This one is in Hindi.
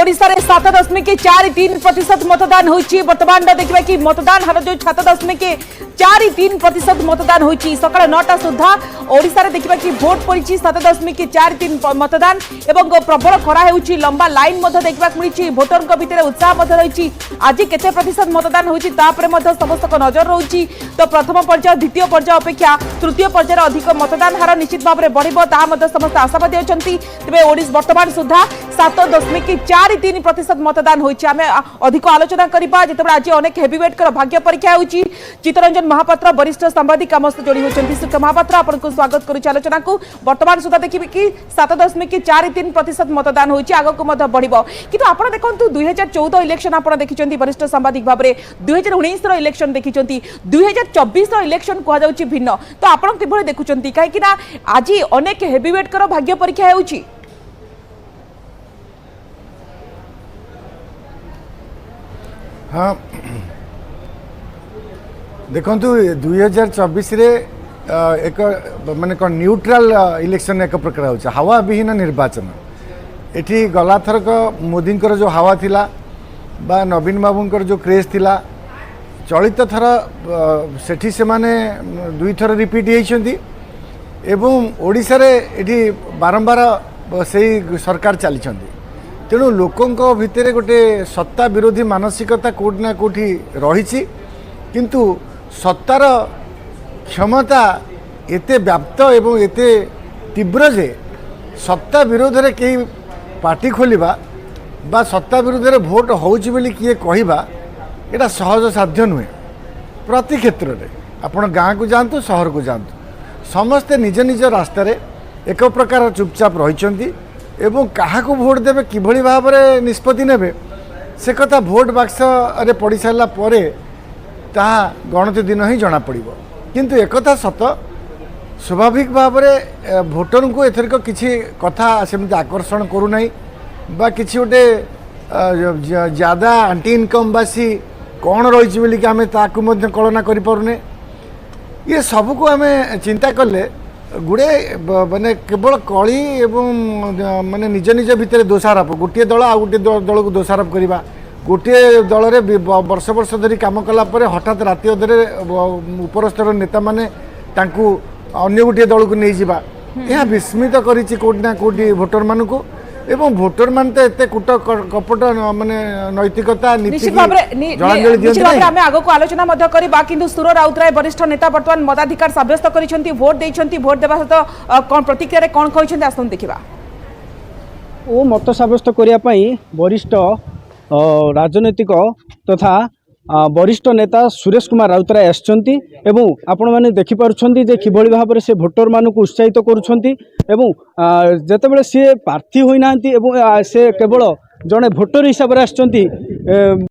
ओडिशा रे 7.43% मतदान होइछि। वर्तमान देखिबा कि मतदान हार जो 7.43% मतदान होइछि। सकाळ 9टा सुधा ओडिशा रे देखिबा कि भोट पड़िछि 7.43 मतदान एवं प्रबल खरा हेउछि। लंबा लाइन मध्य देखिबा मिलिछि। भोटर को भितर उत्साह मध्य रहिछि। आज केते प्रतिशत मतदान होइछि तापरे मध्य समस्त को नजर रहुछि। तो प्रथम पर्याय द्वितीय पर्याय अपेक्षा तृतीय पर्याय अधिक मतदान हार निश्चित भाव में बढ़िबो ता मध्य समस्त आशावादी अछंती। तबे ओडिशा वर्तमान सुधा 7.43% मतदान होइछि। आमे अधिक आलोचना करिबा जेतेबे आज अनेक हेवीवेट कर भाग्य परीक्षा होइछि। चित्तरंजन महापात्र वरिष्ठ सांबादिक आम सहित जोड़ी होइछंती। सुख महापात्र आपनको स्वागत करूछि आलोचना को। वर्तमान सुधा देखिबे कि 7.43% मतदान होइछि। आगो को मध्य बढ़िबो किंतु आपण देखंतु 2014 इलेक्शन आपण देखिछंती वरिष्ठ सांबादिक भाबरे 2019 रो इलेक्शन देखिछंती 2024 रो इलेक्शन कुहा जाउछि भिन्न। तो आपण किभଳି देखुछंती काहे कि ना आज अनेक हेवीवेट कर भाग्य परीक्षा होइछि। हाँ देखु 2024 रे एक माने कौन न्यूट्रल इलेक्शन एक प्रकार हो हावा विहीन निर्वाचन। एठी गला थरक मोदी जो हावा थिला बा नवीन बाबूंकर जो क्रेज थिला चलित थर सेठी से माने दुई थर रिपीट होइछंती एवं ओडिशा रे एठी बारंबार सही सरकार चलीछंती। तेणु लोकों भितर गोटे सत्ता विरोधी मानसिकता कोठी ना कोठी रही किंतु सत्तार क्षमता एते व्याप्त एवं एते तीव्र जे सत्ता विरोध रे कई पार्टी खोलिबा बा सत्ता विरोध रे भोट होउछि बोली किए कहिबा एटा सहज साध्य नुहे। प्रति क्षेत्र रे आपण गाँ को जातु शहर को जातु समस्ते निज निज रास्ता रे एक प्रकार चुपचाप रहिछंती एवं क्या भोट देवे किभली भाव में निष्पत्ति नेबे से कथा भोट बाक्स रे पड़ सारा पर गणति दिन ही जना पड़ो। किंतु एक सत स्वाभाविक भाव में भोटर को एथरिक किसी कथा सेमती आकर्षण करूना बा किसी गोटे ज्यादा आंटी इनकम बासी कौन रही आम ताकू कल्पना करें। ये सबको आम चिंता कले गुड़े माने केवल कली एवं माने निज निज भितर दोषारोप गोटे दल आ गोटे दल को दोषारोप करवा गोटे दल रे वर्ष वर्ष धरी काम कला परे हठात राति अधरे उपरस्तर नेता माने तांकू अन्य गोटे दल को नहीं जावा यह विस्मित करिछि कोटी ना कोटी भोटर मान को एवं भोटर मान तो एते कुट कपट माने नैतिकता नीति आमे आगो को आलोचना मध्य करबा किंतु सुर राउतराय वरिष्ठ नेता वर्तमान मताधिकार साब्यस्त करिसेंती भोट देइसेंती भोट देबा सहित कोन प्रतिक्रिया रे कोन कहिसेंती आसन देखिबा। ओ मत साब्यस्त करिया पई वरिष्ठ राजनैतिक तथा वरिष्ठ नेता सुरेश कुमार राउतराय आछंती एवं आपण माने देखि पारुछंती जे किभଳି भाबरे से भोटर मानकु उत्साहित करूछंती एवं जेतेबेले से प्रार्थी होई नांती एवं से केवल जने भोटर हिसाब रे आछंती